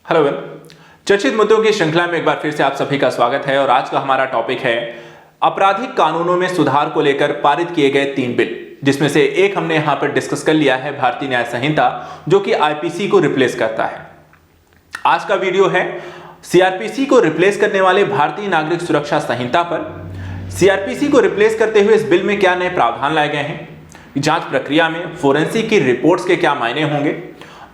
Hello everyone, चर्चित मुद्दों की श्रृंखला में एक बार फिर से आप सभी का स्वागत है। और आज का हमारा टॉपिक है आपराधिक कानूनों में सुधार को लेकर पारित किए गए 3 बिल, जिसमें से एक हमने यहां पर डिस्कस कर लिया है भारतीय न्याय संहिता, जो कि आईपीसी को रिप्लेस करता है। आज का वीडियो है सीआरपीसी को रिप्लेस करने वाले भारतीय नागरिक सुरक्षा संहिता पर। सीआरपीसी को रिप्लेस करते हुए इस बिल में क्या नए प्रावधान लाए गए हैं, जांच प्रक्रिया में फोरेंसिक की रिपोर्ट्स के क्या मायने होंगे,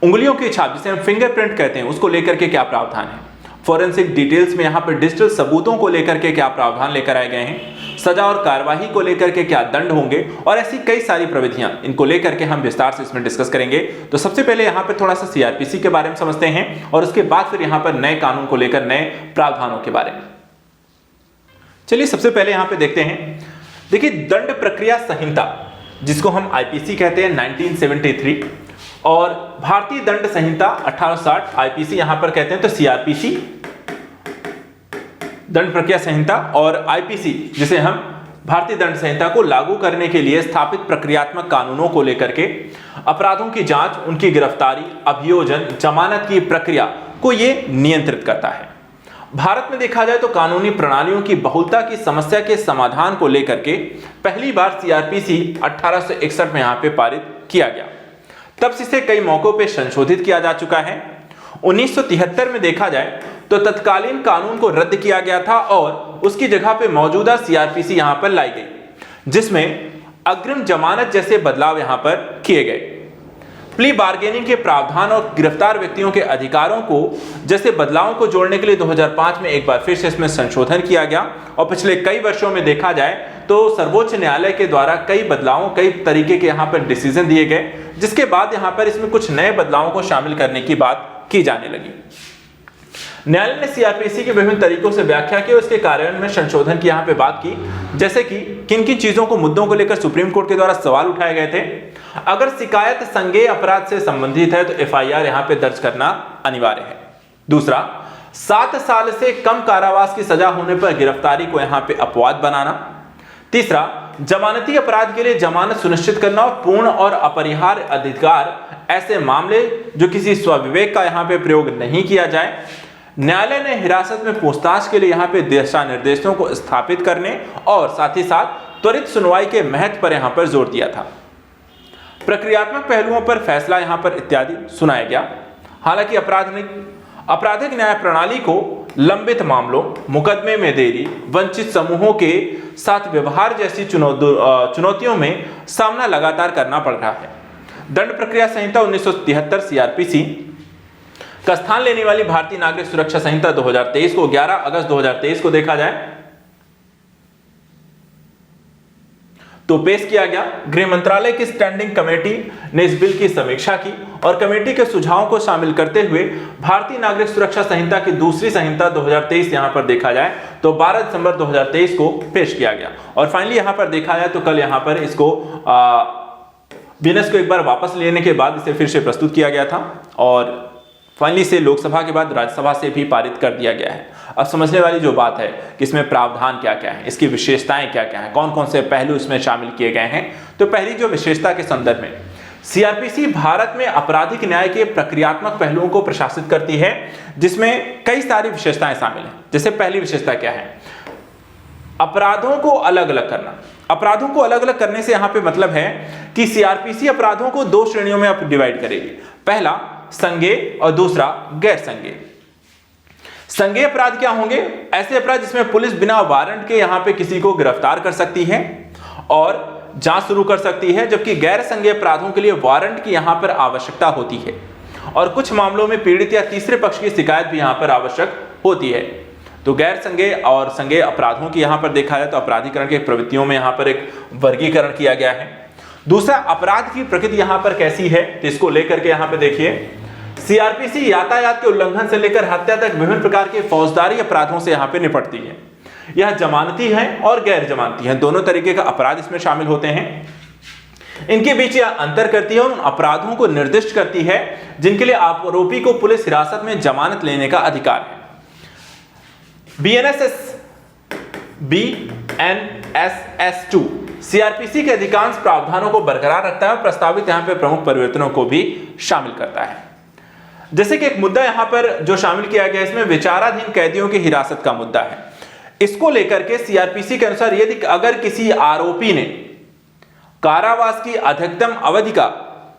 उंगलियों की छाप जिसे हम फिंगरप्रिंट कहते हैं उसको लेकर के क्या प्रावधान है, फोरेंसिक डिटेल्स में यहाँ पर डिजिटल सबूतों को लेकर के क्या प्रावधान लेकर आए गए हैं, सजा और कार्यवाही को लेकर के क्या दंड होंगे, और ऐसी कई सारी प्रविधियां, इनको लेकर के हम विस्तार से इसमें डिस्कस करेंगे। तो सबसे पहले यहाँ पर थोड़ा सा सीआरपीसी के बारे में समझते हैं और उसके बाद फिर यहाँ पर नए कानून को लेकर नए प्रावधानों के बारे में। चलिए सबसे पहले यहाँ पे देखते हैं। देखिए, दंड प्रक्रिया संहिता जिसको हम आईपीसी कहते हैं 1973, और भारतीय दंड संहिता 1860 आईपीसी यहां पर कहते हैं। तो सीआरपीसी दंड प्रक्रिया संहिता और आईपीसी जिसे हम भारतीय दंड संहिता को लागू करने के लिए स्थापित प्रक्रियात्मक कानूनों को लेकर के अपराधों की जांच, उनकी गिरफ्तारी, अभियोजन, जमानत की प्रक्रिया को यह नियंत्रित करता है। भारत में देखा जाए तो कानूनी प्रणालियों की बहुलता की समस्या के समाधान को लेकर के पहली बार सीआरपीसी 1861 में यहां पे पारित किया गया। तब से इसे कई मौकों पे संशोधित किया जा चुका है। 1973 में देखा जाए तो तत्कालीन कानून को रद्द किया गया था और उसकी जगह पे मौजूदा सीआरपीसी यहां पर लाई गई, जिसमें अग्रिम जमानत जैसे बदलाव यहां पर किए गए। प्ली बार्गेनिंग के प्रावधान और गिरफ्तार व्यक्तियों के अधिकारों को जैसे बदलावों को जोड़ने के लिए 2005 में एक बार फिर से इसमें संशोधन किया गया। और पिछले कई वर्षों में देखा जाए तो सर्वोच्च न्यायालय के द्वारा कई बदलावों, कई तरीके के यहाँ पर डिसीजन दिए गए, जिसके बाद यहाँ पर इसमें कुछ नए बदलावों को शामिल करने की बात की जाने लगी। न्यायालय ने सीआरपीसी के विभिन्न तरीकों से व्याख्या की और इसके कार्यान्वयन में संशोधन की यहाँ पे बात की, जैसे कि किन किन चीजों को, मुद्दों को लेकर सुप्रीम कोर्ट के द्वारा सवाल उठाए गए थे। अगर शिकायत संज्ञेय अपराध से संबंधित है तो एफआईआर यहाँ पे दर्ज करना अनिवार्य है। दूसरा, 7 साल से कम कारावास की सजा होने पर गिरफ्तारी को यहाँ पे अपवाद बनाना। तीसरा, जमानती अपराध के लिए जमानत सुनिश्चित करना और पूर्ण और अपरिहार्य अधिकार, ऐसे मामले जो किसी स्वविवेक का यहाँ पे प्रयोग नहीं किया जाए। न्यायालय ने हिरासत में पूछताछ के लिए यहाँ पे दिशा निर्देशों को स्थापित करने और साथ ही साथ त्वरित सुनवाई के महत्व पर यहाँ पर जोर दिया था। प्रक्रियात्मक पहलुओं पर फैसला यहाँ पर इत्यादि सुनाया गया। हालांकि आपराधिक न्याय प्रणाली को लंबित मामलों, मुकदमे में देरी, वंचित समूहों के साथ व्यवहार जैसी चुनौतियों में सामना लगातार करना पड़ रहा है। दंड प्रक्रिया संहिता 1973 सीआरपीसी का स्थान लेने वाली भारतीय नागरिक सुरक्षा संहिता 2023 को 11 अगस्त 2023 को देखा जाए तो पेश किया गया। गृह मंत्रालय की स्टैंडिंग कमेटी ने इस बिल की समीक्षा की और कमेटी के सुझावों को शामिल करते हुए भारतीय नागरिक सुरक्षा संहिता की दूसरी संहिता 2023 यहां पर देखा जाए तो 12 दिसंबर 2023 को पेश किया गया। और फाइनली यहां पर देखा जाए तो कल यहां पर इसको बीएनएस को एक बार वापस लेने के बाद इसे फिर से प्रस्तुत किया गया था और फाइनली से लोकसभा के बाद राज्यसभा से भी पारित कर दिया गया है। अब समझने वाली जो बात है कि इसमें प्रावधान क्या क्या है, इसकी विशेषताएं क्या क्या हैं, कौन कौन से पहलू इसमें शामिल किए गए हैं। तो पहली जो विशेषता के संदर्भ में, सीआरपीसी भारत में आपराधिक न्याय के प्रक्रियात्मक पहलुओं को प्रशासित करती है, जिसमें कई सारी विशेषताएं शामिल हैं। जैसे पहली विशेषता क्या है, अपराधों को अलग अलग करना। अपराधों को अलग अलग करने से यहां पे मतलब है कि सीआरपीसी अपराधों को 2 श्रेणियों में डिवाइड करेगी। पहला संज्ञेय और दूसरा गैर संज्ञेय। संज्ञेय अपराध क्या होंगे? ऐसे अपराध जिसमें पुलिस बिना वारंट के यहां पे किसी को गिरफ्तार कर सकती है और जांच शुरू कर सकती है, जबकि गैर संज्ञेय अपराधों के लिए वारंट की यहां पर आवश्यकता होती है और कुछ मामलों में पीड़ित या तीसरे पक्ष की शिकायत भी यहां पर आवश्यक होती है। तो गैर संज्ञेय और संज्ञेय अपराधों की यहां पर देखा जाए तो अपराधीकरण के प्रवृत्तियों में यहां पर एक वर्गीकरण किया गया है। दूसरा, अपराध की प्रकृति यहां पर कैसी है, तो इसको लेकर के यहां पे देखिए, सीआरपीसी यातायात के उल्लंघन से लेकर हत्या तक विभिन्न प्रकार के फौजदारी अपराधों से यहां पे निपटती है। यह जमानती है और गैर जमानती है, दोनों तरीके का अपराध इसमें शामिल होते हैं। इनके बीच यह अंतर करती है और उन अपराधों को निर्दिष्ट करती है जिनके लिए आरोपी को पुलिस हिरासत में जमानत लेने का अधिकार है। BNSS2 सीआरपीसी के अधिकांश प्रावधानों को बरकरार रखता है और प्रस्तावित यहां पे प्रमुख परिवर्तनों को भी शामिल करता है। जैसे कि एक मुद्दा यहां पर जो शामिल किया गया, इसमें विचाराधीन कैदियों की हिरासत का मुद्दा है। इसको लेकर के सीआरपीसी के अनुसार यदि अगर किसी आरोपी ने कारावास की अधिकतम अवधि का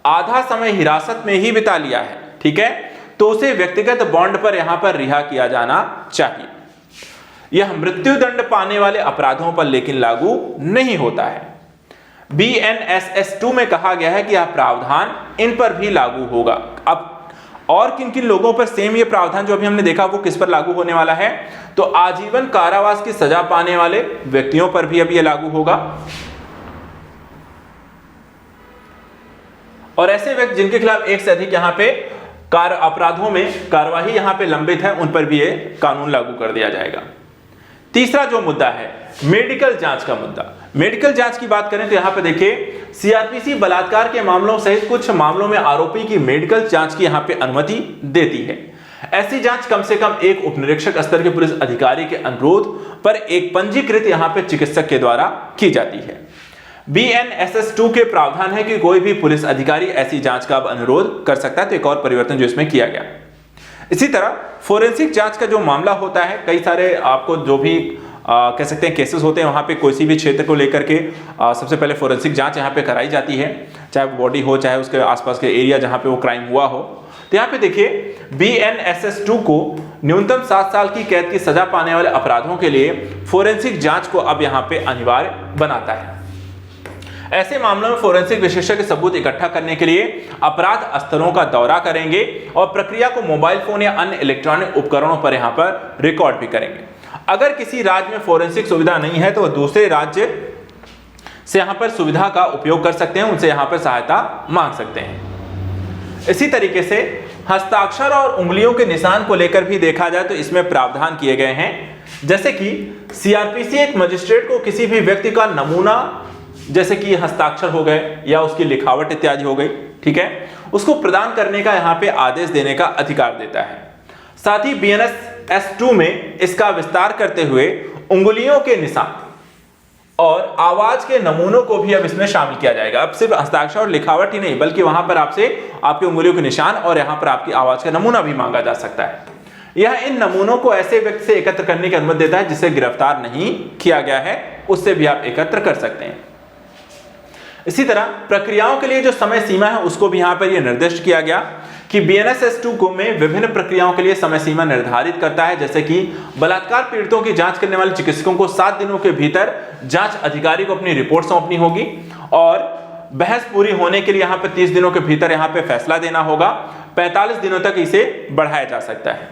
आधा समय हिरासत में ही बिता लिया है, ठीक है, तो उसे व्यक्तिगत बॉन्ड पर यहां पर रिहा किया जाना चाहिए। यह मृत्युदंड पाने वाले अपराधों पर लेकिन लागू नहीं होता है। BNSS 2 में कहा गया है कि यह प्रावधान इन पर भी लागू होगा। अब और किन किन लोगों पर सेम ये प्रावधान जो अभी हमने देखा वो किस पर लागू होने वाला है, तो आजीवन कारावास की सजा पाने वाले व्यक्तियों पर भी अब ये लागू होगा, और ऐसे व्यक्ति जिनके खिलाफ एक से अधिक यहां पे अपराधों में कार्यवाही यहां पे लंबित है, उन पर भी ये कानून लागू कर दिया जाएगा। तीसरा जो मुद्दा है मेडिकल जांच का मुद्दा। मेडिकल जांच की बात करें तो यहां पे देखिए सीआरपीसी बलात्कार के मामलों सहित कुछ मामलों में आरोपी की मेडिकल जांच की यहां पे अनुमति देती है। ऐसी जांच कम से कम एक उपनिरीक्षक स्तर के पुलिस अधिकारी के अनुरोध पर एक पंजीकृत यहां पे चिकित्सक के द्वारा की जाती है। BNSS 2 के प्रावधान है कि कोई भी पुलिस अधिकारी ऐसी जांच का अब अनुरोध कर सकता है, तो एक और परिवर्तन जो इसमें किया गया। इसी तरह फोरेंसिक जांच का जो मामला होता है, कई सारे आपको जो भी कह सकते हैं केसेस होते हैं, वहां पे कोई भी क्षेत्र को लेकर के सबसे पहले फोरेंसिक जांच यहां पे कराई जाती है, चाहे वो बॉडी हो चाहे उसके आसपास के एरिया जहां पे वो क्राइम हुआ हो। तो यहाँ पे देखिए BNSS 2 को न्यूनतम 7 साल की कैद की सजा पाने वाले अपराधों के लिए फोरेंसिक जांच को अब यहाँ पे अनिवार्य बनाता है। ऐसे मामलों में फोरेंसिक विशेषज्ञ सबूत इकट्ठा करने के लिए अपराध स्थलों का दौरा करेंगे और प्रक्रिया को मोबाइल फोन या अन्य इलेक्ट्रॉनिक उपकरणों पर यहां पर रिकॉर्ड भी करेंगे। अगर किसी राज्य में फोरेंसिक सुविधा नहीं है तो वह दूसरे राज्य से यहां पर सुविधा का उपयोग कर सकते हैं, उनसे यहां पर सहायता मांग सकते हैं। इसी तरीके से हस्ताक्षर और उंगलियों के निशान को लेकर भी देखा जाए तो इसमें प्रावधान किए गए हैं, जैसे कि सीआरपीसी एक मजिस्ट्रेट को किसी भी व्यक्ति का नमूना जैसे कि हस्ताक्षर हो गए या उसकी लिखावट इत्यादि हो गई, ठीक है, उसको प्रदान करने का यहां पे आदेश देने का अधिकार देता है। साथ ही BNSS 2 में इसका विस्तार करते हुए उंगलियों के निशान और आवाज के नमूनों को भी अब इसमें शामिल किया जाएगा। अब सिर्फ हस्ताक्षर और लिखावट ही नहीं, बल्कि वहां पर आपसे आपकी उंगलियों के निशान और यहां पर आपकी आवाज का नमूना भी मांगा जा सकता है। यह इन नमूनों को ऐसे व्यक्ति से एकत्र करने की अनुमति देता है जिसे गिरफ्तार नहीं किया गया है, उससे भी आप एकत्र कर सकते हैं। इसी तरह प्रक्रियाओं के लिए जो समय सीमा है उसको भी यहां पर यह निर्दिष्ट किया गया कि BNSS 2 को में विभिन्न प्रक्रियाओं के लिए समय सीमा निर्धारित करता है, जैसे कि बलात्कार पीड़ितों की जांच करने वाले चिकित्सकों को 7 दिनों के भीतर जांच अधिकारी को अपनी रिपोर्ट सौंपनी होगी और बहस पूरी होने के लिए यहां पर 30 दिनों के भीतर यहां पर फैसला देना होगा। 45 दिनों तक इसे बढ़ाया जा सकता है।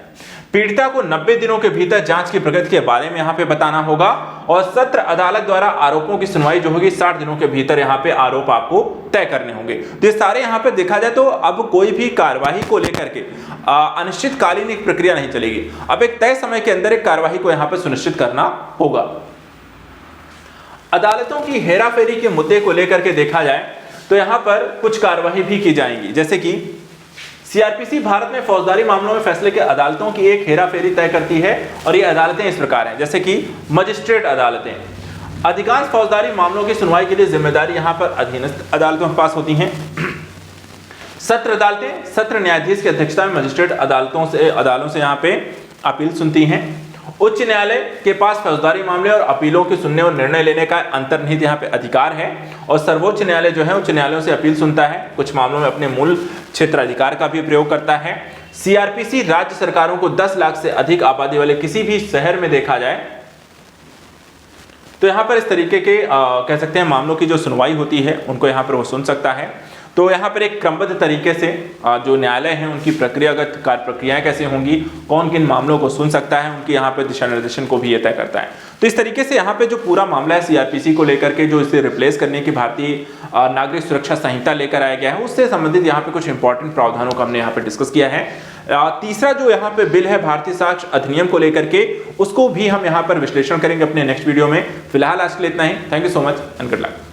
पीड़िता को 90 दिनों के भीतर जांच की प्रगति के बारे में यहां पे बताना होगा और सत्र अदालत द्वारा आरोपों की सुनवाई जो होगी 60 दिनों के भीतर यहां पे आरोप आपको तय करने होंगे। तो ये सारे यहां पे देखा जाए तो अब कोई भी कार्यवाही को लेकर के अनिश्चितकालीन एक प्रक्रिया नहीं चलेगी। अब एक तय समय के अंदर एक कार्यवाही को यहां पे सुनिश्चित करना होगा। अदालतों की हेराफेरी के मुद्दे को लेकर के देखा जाए तो यहां पर कुछ कार्यवाही भी की जाएंगी, जैसे कि सीआरपीसी भारत में फौजदारी मामलों में फैसले के अदालतों की एक हेराफेरी तय करती है और ये अदालतें इस प्रकार हैं, जैसे कि मजिस्ट्रेट अदालतें। अधिकांश फौजदारी मामलों की सुनवाई के लिए जिम्मेदारी यहां पर अधीनस्थ अदालतों के पास होती हैं। सत्र अदालतें सत्र न्यायाधीश की अध्यक्षता में मजिस्ट्रेट अदालतों से यहां पे अपील सुनती हैं। उच्च न्यायालय के पास फौजदारी मामले और अपीलों के सुनने और निर्णय लेने का अंतर्निहित यहाँ पे अधिकार है और सर्वोच्च न्यायालय जो है उच्च न्यायालयों से अपील सुनता है, कुछ मामलों में अपने मूल क्षेत्र अधिकार का भी प्रयोग करता है। सीआरपीसी राज्य सरकारों को 10 लाख से अधिक आबादी वाले किसी भी शहर में देखा जाए तो यहाँ पर इस तरीके के कह सकते हैं मामलों की जो सुनवाई होती है उनको यहाँ पर वो सुन सकता है। तो यहाँ पर एक क्रमबद्ध तरीके से जो न्यायालय हैं उनकी प्रक्रियागत कार्य प्रक्रियाएं कैसे होंगी, कौन किन मामलों को सुन सकता है, उनके यहाँ पे दिशा निर्देशन को भी ये तय करता है। तो इस तरीके से यहाँ पे जो पूरा मामला है सीआरपीसी को लेकर के जो इसे रिप्लेस करने की भारतीय नागरिक सुरक्षा संहिता लेकर आया गया है उससे संबंधित यहाँ पे कुछ इंपॉर्टेंट प्रावधानों को हमने यहाँ पे डिस्कस किया है। तीसरा जो यहाँ पे बिल है भारतीय साक्ष्य अधिनियम को लेकर के उसको भी हम यहाँ पर विश्लेषण करेंगे अपने नेक्स्ट वीडियो में। फिलहाल आज के लिए इतना ही। Thank you so much and good luck.